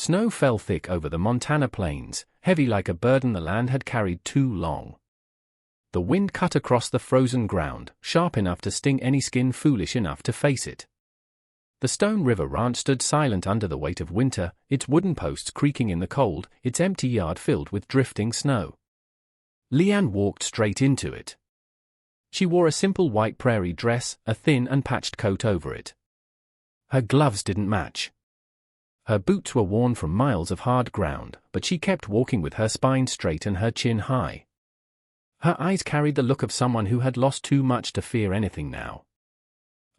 Snow fell thick over the Montana plains, heavy like a burden the land had carried too long. The wind cut across the frozen ground, sharp enough to sting any skin foolish enough to face it. The Stone River Ranch stood silent under the weight of winter, its wooden posts creaking in the cold, its empty yard filled with drifting snow. Leanne walked straight into it. She wore a simple white prairie dress, a thin and patched coat over it. Her gloves didn't match. Her boots were worn from miles of hard ground, but she kept walking with her spine straight and her chin high. Her eyes carried the look of someone who had lost too much to fear anything now.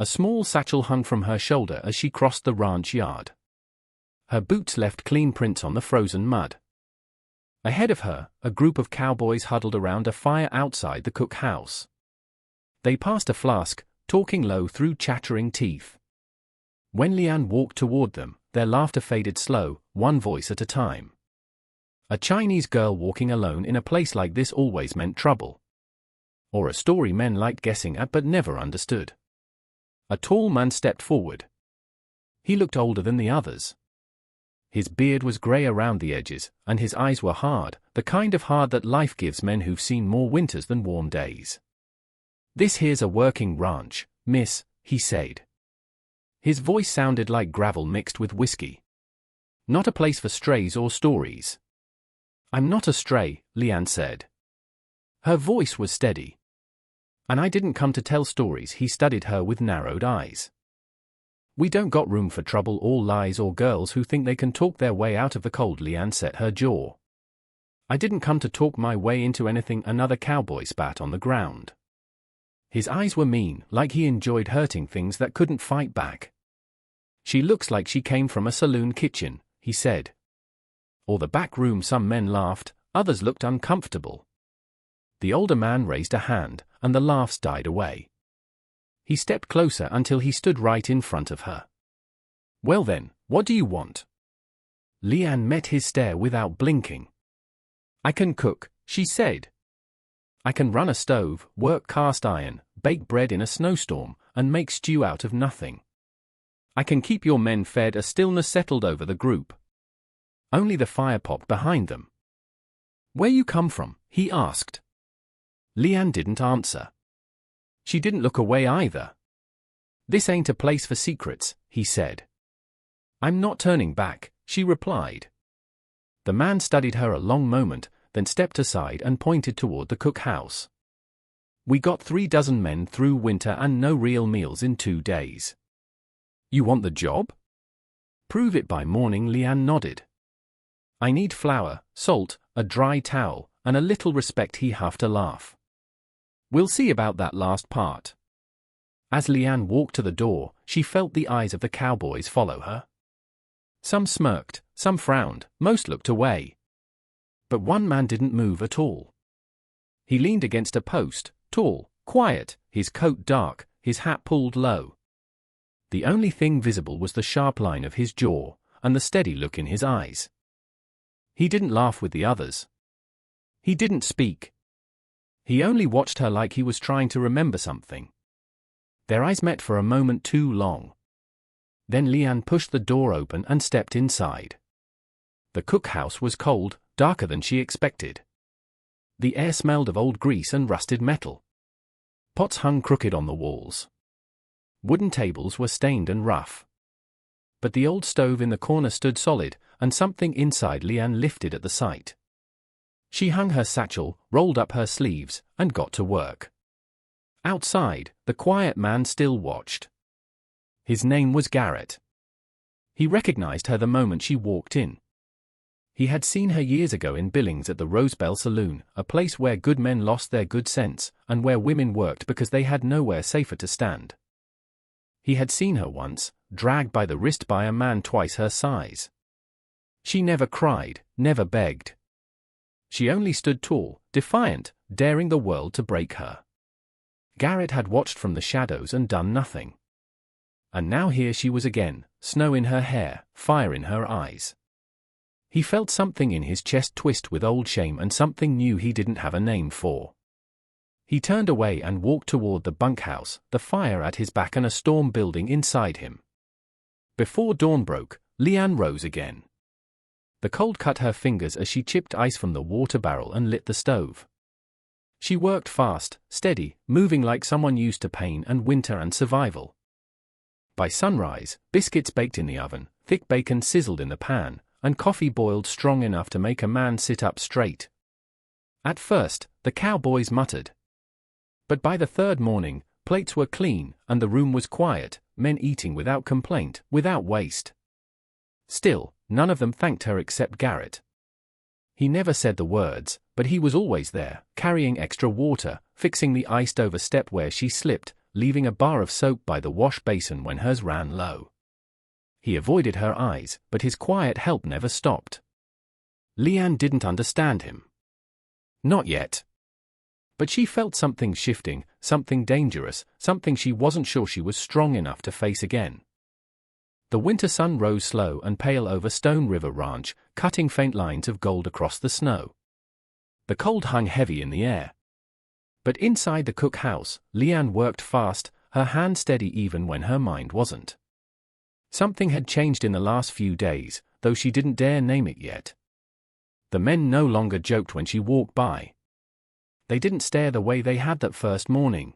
A small satchel hung from her shoulder as she crossed the ranch yard. Her boots left clean prints on the frozen mud. Ahead of her, a group of cowboys huddled around a fire outside the cookhouse. They passed a flask, talking low through chattering teeth. When Leanne walked toward them, their laughter faded slow, one voice at a time. A Chinese girl walking alone in a place like this always meant trouble. Or a story men liked guessing at but never understood. A tall man stepped forward. He looked older than the others. His beard was grey around the edges, and his eyes were hard, the kind of hard that life gives men who've seen more winters than warm days. "This here's a working ranch, miss," he said. His voice sounded like gravel mixed with whiskey. "Not a place for strays or stories." "I'm not a stray," Leanne said. Her voice was steady. "And I didn't come to tell stories." He studied her with narrowed eyes. "We don't got room for trouble or lies or girls who think they can talk their way out of the cold." Leanne set her jaw. "I didn't come to talk my way into anything." Another cowboy spat on the ground. His eyes were mean, like he enjoyed hurting things that couldn't fight back. "She looks like she came from a saloon kitchen," he said. "Or the back room." Some men laughed, others looked uncomfortable. The older man raised a hand, and the laughs died away. He stepped closer until he stood right in front of her. "Well then, what do you want?" Leanne met his stare without blinking. "I can cook," she said. "I can run a stove, work cast iron, bake bread in a snowstorm, and make stew out of nothing. I can keep your men fed." A stillness settled over the group. Only the fire popped behind them. "Where you come from?" he asked. Leanne didn't answer. She didn't look away either. "This ain't a place for secrets," he said. "I'm not turning back," she replied. The man studied her a long moment, then stepped aside and pointed toward the cookhouse. "We got 36 men through winter and no real meals in 2 days. You want the job?" "Prove it by morning." Leanne nodded. "I need flour, salt, a dry towel, and a little respect." He huffed a laugh. "We'll see about that last part." As Leanne walked to the door, she felt the eyes of the cowboys follow her. Some smirked, some frowned, most looked away. But one man didn't move at all. He leaned against a post, tall, quiet, his coat dark, his hat pulled low. The only thing visible was the sharp line of his jaw, and the steady look in his eyes. He didn't laugh with the others. He didn't speak. He only watched her like he was trying to remember something. Their eyes met for a moment too long. Then Leanne pushed the door open and stepped inside. The cookhouse was cold, darker than she expected. The air smelled of old grease and rusted metal. Pots hung crooked on the walls. Wooden tables were stained and rough. But the old stove in the corner stood solid, and something inside Leanne lifted at the sight. She hung her satchel, rolled up her sleeves, and got to work. Outside, the quiet man still watched. His name was Garrett. He recognized her the moment she walked in. He had seen her years ago in Billings at the Rosebell Saloon, a place where good men lost their good sense, and where women worked because they had nowhere safer to stand. He had seen her once, dragged by the wrist by a man twice her size. She never cried, never begged. She only stood tall, defiant, daring the world to break her. Garrett had watched from the shadows and done nothing. And now here she was again, snow in her hair, fire in her eyes. He felt something in his chest twist with old shame and something new he didn't have a name for. He turned away and walked toward the bunkhouse, the fire at his back and a storm building inside him. Before dawn broke, Leanne rose again. The cold cut her fingers as she chipped ice from the water barrel and lit the stove. She worked fast, steady, moving like someone used to pain and winter and survival. By sunrise, biscuits baked in the oven, thick bacon sizzled in the pan, and coffee boiled strong enough to make a man sit up straight. At first, the cowboys muttered. But by the third morning, plates were clean, and the room was quiet, men eating without complaint, without waste. Still, none of them thanked her except Garrett. He never said the words, but he was always there, carrying extra water, fixing the iced-over step where she slipped, leaving a bar of soap by the wash basin when hers ran low. He avoided her eyes, but his quiet help never stopped. Leanne didn't understand him. Not yet. But she felt something shifting, something dangerous, something she wasn't sure she was strong enough to face again. The winter sun rose slow and pale over Stone River Ranch, cutting faint lines of gold across the snow. The cold hung heavy in the air. But inside the cookhouse, Leanne worked fast, her hand steady even when her mind wasn't. Something had changed in the last few days, though she didn't dare name it yet. The men no longer joked when she walked by. They didn't stare the way they had that first morning.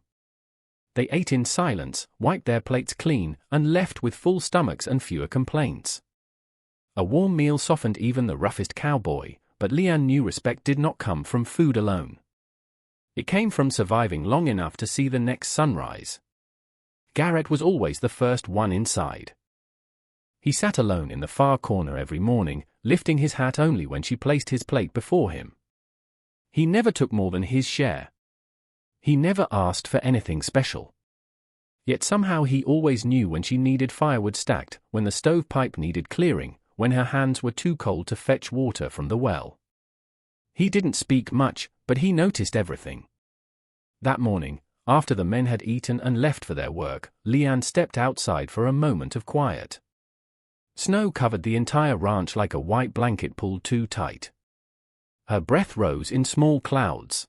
They ate in silence, wiped their plates clean, and left with full stomachs and fewer complaints. A warm meal softened even the roughest cowboy, but Leanne knew respect did not come from food alone. It came from surviving long enough to see the next sunrise. Garrett was always the first one inside. He sat alone in the far corner every morning, lifting his hat only when she placed his plate before him. He never took more than his share. He never asked for anything special. Yet somehow he always knew when she needed firewood stacked, when the stovepipe needed clearing, when her hands were too cold to fetch water from the well. He didn't speak much, but he noticed everything. That morning, after the men had eaten and left for their work, Leanne stepped outside for a moment of quiet. Snow covered the entire ranch like a white blanket pulled too tight. Her breath rose in small clouds.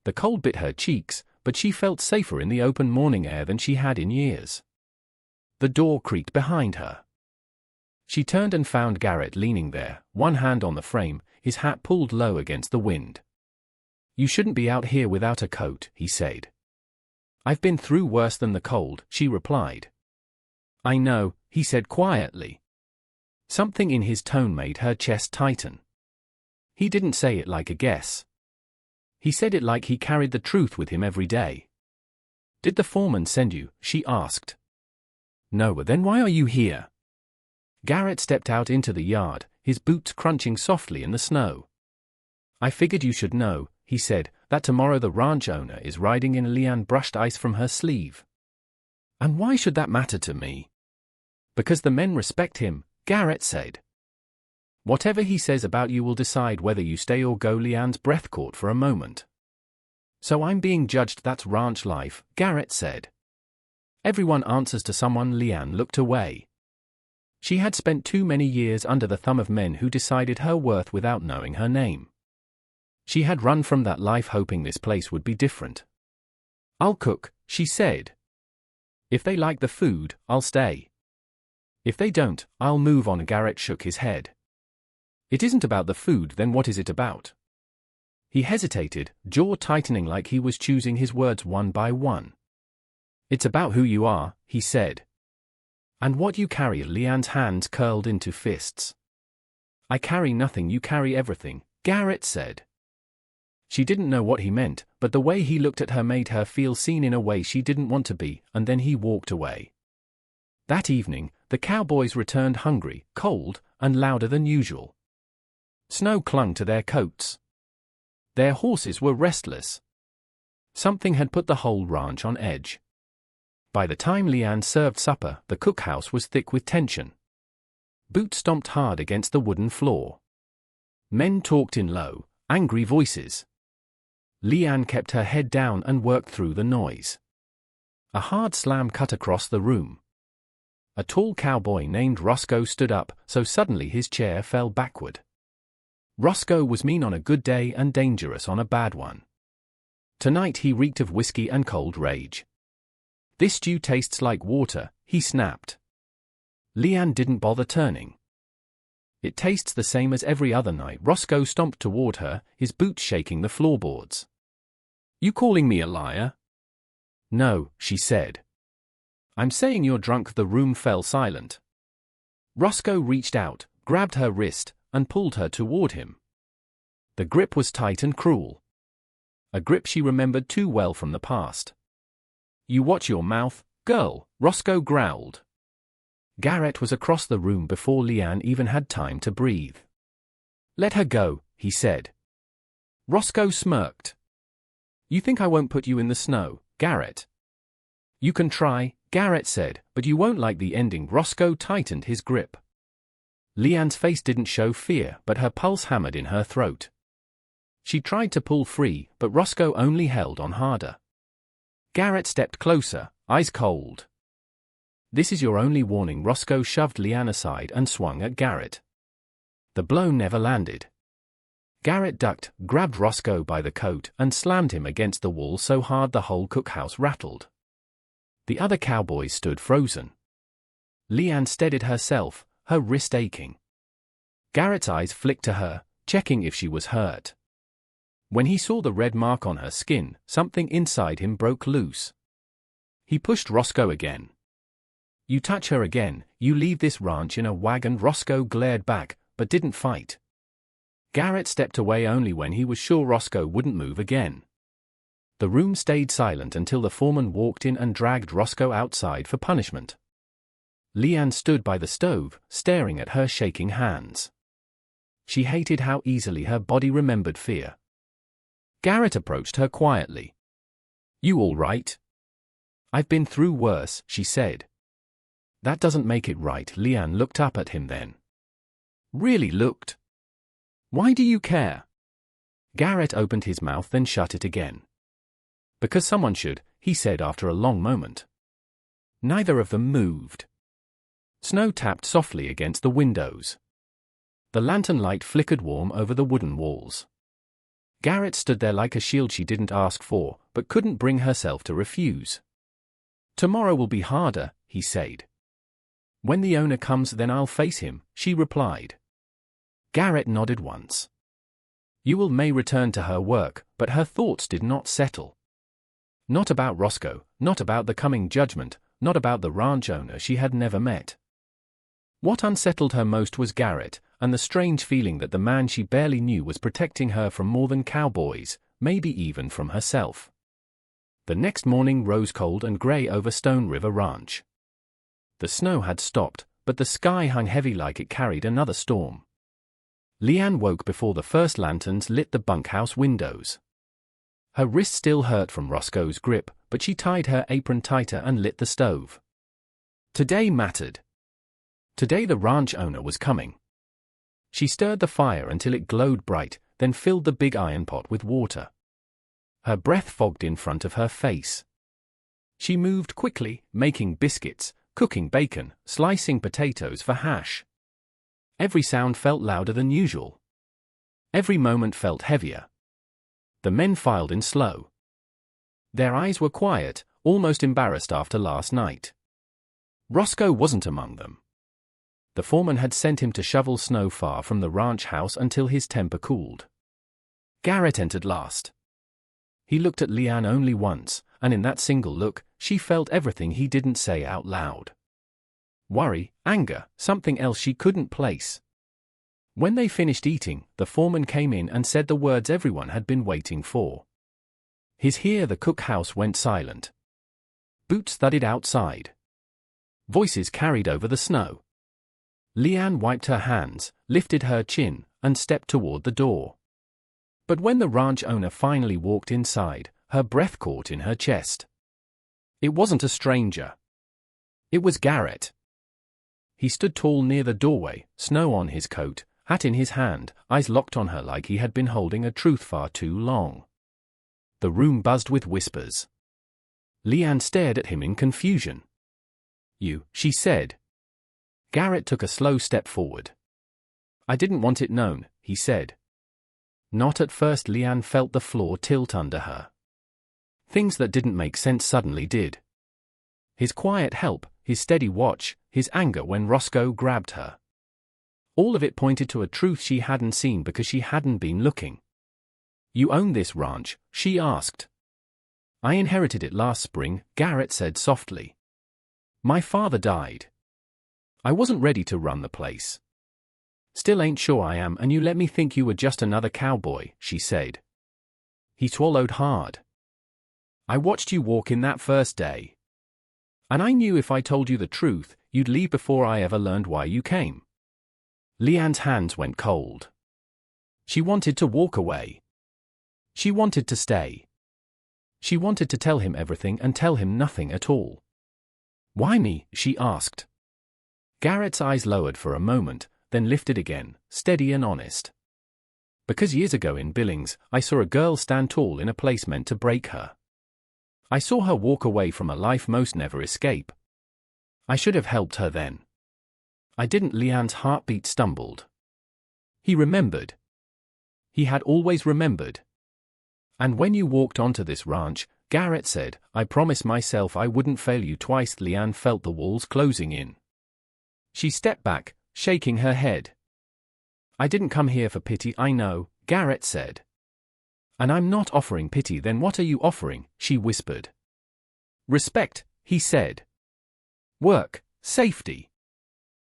The cold bit her cheeks, but she felt safer in the open morning air than she had in years. The door creaked behind her. She turned and found Garrett leaning there, one hand on the frame, his hat pulled low against the wind. "You shouldn't be out here without a coat," he said. "I've been through worse than the cold," she replied. "I know," he said quietly. Something in his tone made her chest tighten. He didn't say it like a guess. He said it like he carried the truth with him every day. "Did the foreman send you?" she asked. "No, but then why are you here?" Garrett stepped out into the yard, his boots crunching softly in the snow. "I figured you should know," he said, "that tomorrow the ranch owner is riding in." Leanne brushed ice from her sleeve. "And why should that matter to me?" "Because the men respect him," Garrett said. "Whatever he says about you will decide whether you stay or go." Leanne's breath caught for a moment. "So I'm being judged. That's ranch life," Garrett said. "Everyone answers to someone." Leanne looked away. She had spent too many years under the thumb of men who decided her worth without knowing her name. She had run from that life hoping this place would be different. "I'll cook," she said. "If they like the food, I'll stay. If they don't, I'll move on." Garrett shook his head. "It isn't about the food, then what is it about?" He hesitated, jaw tightening like he was choosing his words one by one. "It's about who you are," he said. "And what you carry." Leanne's hands curled into fists. "I carry nothing. You carry everything," Garrett said. She didn't know what he meant, but the way he looked at her made her feel seen in a way she didn't want to be, and then he walked away. That evening, the cowboys returned hungry, cold, and louder than usual. Snow clung to their coats. Their horses were restless. Something had put the whole ranch on edge. By the time Leanne served supper, the cookhouse was thick with tension. Boots stomped hard against the wooden floor. Men talked in low, angry voices. Leanne kept her head down and worked through the noise. A hard slam cut across the room. A tall cowboy named Roscoe stood up, so suddenly his chair fell backward. Roscoe was mean on a good day and dangerous on a bad one. Tonight he reeked of whiskey and cold rage. "This stew tastes like water," he snapped. Leanne didn't bother turning. It tastes the same as every other night. Roscoe stomped toward her, his boots shaking the floorboards. You calling me a liar? No, she said. I'm saying you're drunk. The room fell silent. Roscoe reached out, grabbed her wrist, and pulled her toward him. The grip was tight and cruel. A grip she remembered too well from the past. You watch your mouth, girl, Roscoe growled. Garrett was across the room before Leanne even had time to breathe. Let her go, he said. Roscoe smirked. You think I won't put you in the snow, Garrett? You can try, Garrett said, but you won't like the ending. Roscoe tightened his grip. Leanne's face didn't show fear, but her pulse hammered in her throat. She tried to pull free, but Roscoe only held on harder. Garrett stepped closer, eyes cold. This is your only warning. Roscoe shoved Leanne aside and swung at Garrett. The blow never landed. Garrett ducked, grabbed Roscoe by the coat, and slammed him against the wall so hard the whole cookhouse rattled. The other cowboys stood frozen. Leanne steadied herself, her wrist aching. Garrett's eyes flicked to her, checking if she was hurt. When he saw the red mark on her skin, something inside him broke loose. He pushed Roscoe again. You touch her again, you leave this ranch in a wagon. Roscoe glared back, but didn't fight. Garrett stepped away only when he was sure Roscoe wouldn't move again. The room stayed silent until the foreman walked in and dragged Roscoe outside for punishment. Leanne stood by the stove, staring at her shaking hands. She hated how easily her body remembered fear. Garrett approached her quietly. You all right? I've been through worse, she said. That doesn't make it right. Leanne looked up at him then. Really looked. Why do you care? Garrett opened his mouth then shut it again. Because someone should, he said after a long moment. Neither of them moved. Snow tapped softly against the windows. The lantern light flickered warm over the wooden walls. Garrett stood there like a shield she didn't ask for, but couldn't bring herself to refuse. Tomorrow will be harder, he said. When the owner comes, then I'll face him, she replied. Garrett nodded once. Ewell may return to her work, but her thoughts did not settle. Not about Roscoe, not about the coming judgment, not about the ranch owner she had never met. What unsettled her most was Garrett, and the strange feeling that the man she barely knew was protecting her from more than cowboys, maybe even from herself. The next morning rose cold and gray over Stone River Ranch. The snow had stopped, but the sky hung heavy like it carried another storm. Leanne woke before the first lanterns lit the bunkhouse windows. Her wrist still hurt from Roscoe's grip, but she tied her apron tighter and lit the stove. Today mattered. Today the ranch owner was coming. She stirred the fire until it glowed bright, then filled the big iron pot with water. Her breath fogged in front of her face. She moved quickly, making biscuits, cooking bacon, slicing potatoes for hash. Every sound felt louder than usual. Every moment felt heavier. The men filed in slow. Their eyes were quiet, almost embarrassed after last night. Roscoe wasn't among them. The foreman had sent him to shovel snow far from the ranch house until his temper cooled. Garrett entered last. He looked at Leanne only once, and in that single look, she felt everything he didn't say out loud. Worry, anger, something else she couldn't place. When they finished eating, the foreman came in and said the words everyone had been waiting for. Here the cookhouse went silent. Boots thudded outside. Voices carried over the snow. Leanne wiped her hands, lifted her chin, and stepped toward the door. But when the ranch owner finally walked inside, her breath caught in her chest. It wasn't a stranger. It was Garrett. He stood tall near the doorway, snow on his coat, hat in his hand, eyes locked on her like he had been holding a truth far too long. The room buzzed with whispers. Leanne stared at him in confusion. You, she said. Garrett took a slow step forward. I didn't want it known, he said. Not at first. Leanne felt the floor tilt under her. Things that didn't make sense suddenly did. His quiet help, his steady watch, his anger when Roscoe grabbed her. All of it pointed to a truth she hadn't seen because she hadn't been looking. "You own this ranch?" she asked. "I inherited it last spring," Garrett said softly. "My father died. I wasn't ready to run the place." "Still ain't sure I am, and you let me think you were just another cowboy," she said. He swallowed hard. "I watched you walk in that first day. And I knew if I told you the truth, you'd leave before I ever learned why you came." Leanne's hands went cold. She wanted to walk away. She wanted to stay. She wanted to tell him everything and tell him nothing at all. "Why me?" she asked. Garrett's eyes lowered for a moment, then lifted again, steady and honest. "Because years ago in Billings, I saw a girl stand tall in a place meant to break her. I saw her walk away from a life most never escape. I should have helped her then. I didn't." Leanne's heartbeat stumbled. He remembered. He had always remembered. "And when you walked onto this ranch," Garrett said, "I promised myself I wouldn't fail you twice." Leanne felt the walls closing in. She stepped back, shaking her head. "I didn't come here for pity, I know," Garrett said. "And I'm not offering pity. Then what are you offering?" she whispered. "Respect," he said. "Work, safety.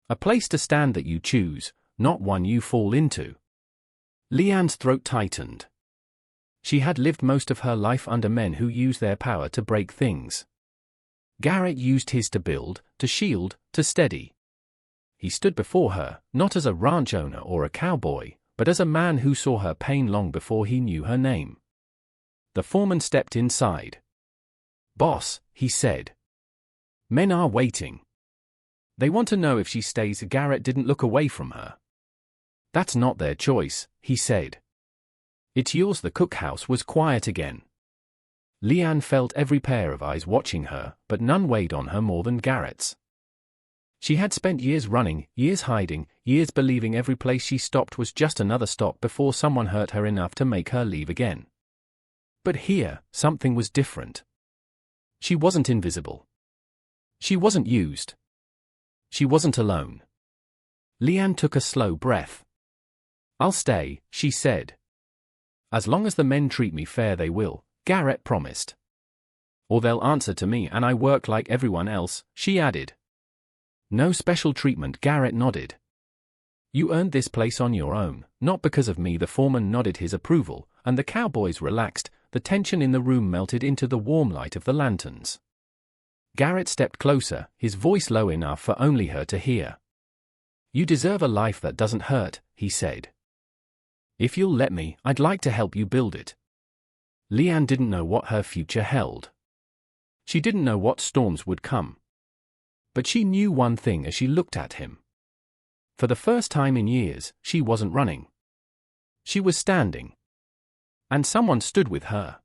A place to stand that you choose, not one you fall into." Leanne's throat tightened. She had lived most of her life under men who used their power to break things. Garrett used his to build, to shield, to steady. He stood before her, not as a ranch owner or a cowboy, but as a man who saw her pain long before he knew her name. The foreman stepped inside. "Boss," he said. "Men are waiting. They want to know if she stays." Garrett didn't look away from her. "That's not their choice," he said. "It's yours." The cookhouse was quiet again. Leanne felt every pair of eyes watching her, but none weighed on her more than Garrett's. She had spent years running, years hiding, years believing every place she stopped was just another stop before someone hurt her enough to make her leave again. But here, something was different. She wasn't invisible. She wasn't used. She wasn't alone. Leanne took a slow breath. "I'll stay," she said. "As long as the men treat me fair they will," Garrett promised. "Or they'll answer to me and I work like everyone else," she added. "No special treatment." Garrett nodded. "You earned this place on your own, not because of me." The foreman nodded his approval, and the cowboys relaxed. The tension in the room melted into the warm light of the lanterns. Garrett stepped closer, his voice low enough for only her to hear. "You deserve a life that doesn't hurt," he said. "If you'll let me, I'd like to help you build it." Leanne didn't know what her future held. She didn't know what storms would come. But she knew one thing as she looked at him. For the first time in years, she wasn't running. She was standing. And someone stood with her.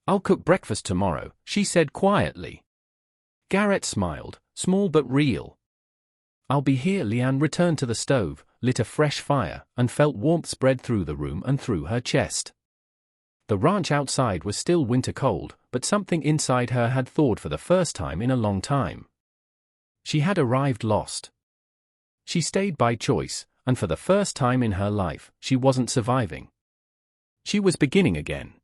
"I'll cook breakfast tomorrow," she said quietly. Garrett smiled, small but real. "I'll be here." Leanne returned to the stove, lit a fresh fire, and felt warmth spread through the room and through her chest. The ranch outside was still winter cold, but something inside her had thawed for the first time in a long time. She had arrived lost. She stayed by choice, and for the first time in her life, she wasn't surviving. She was beginning again.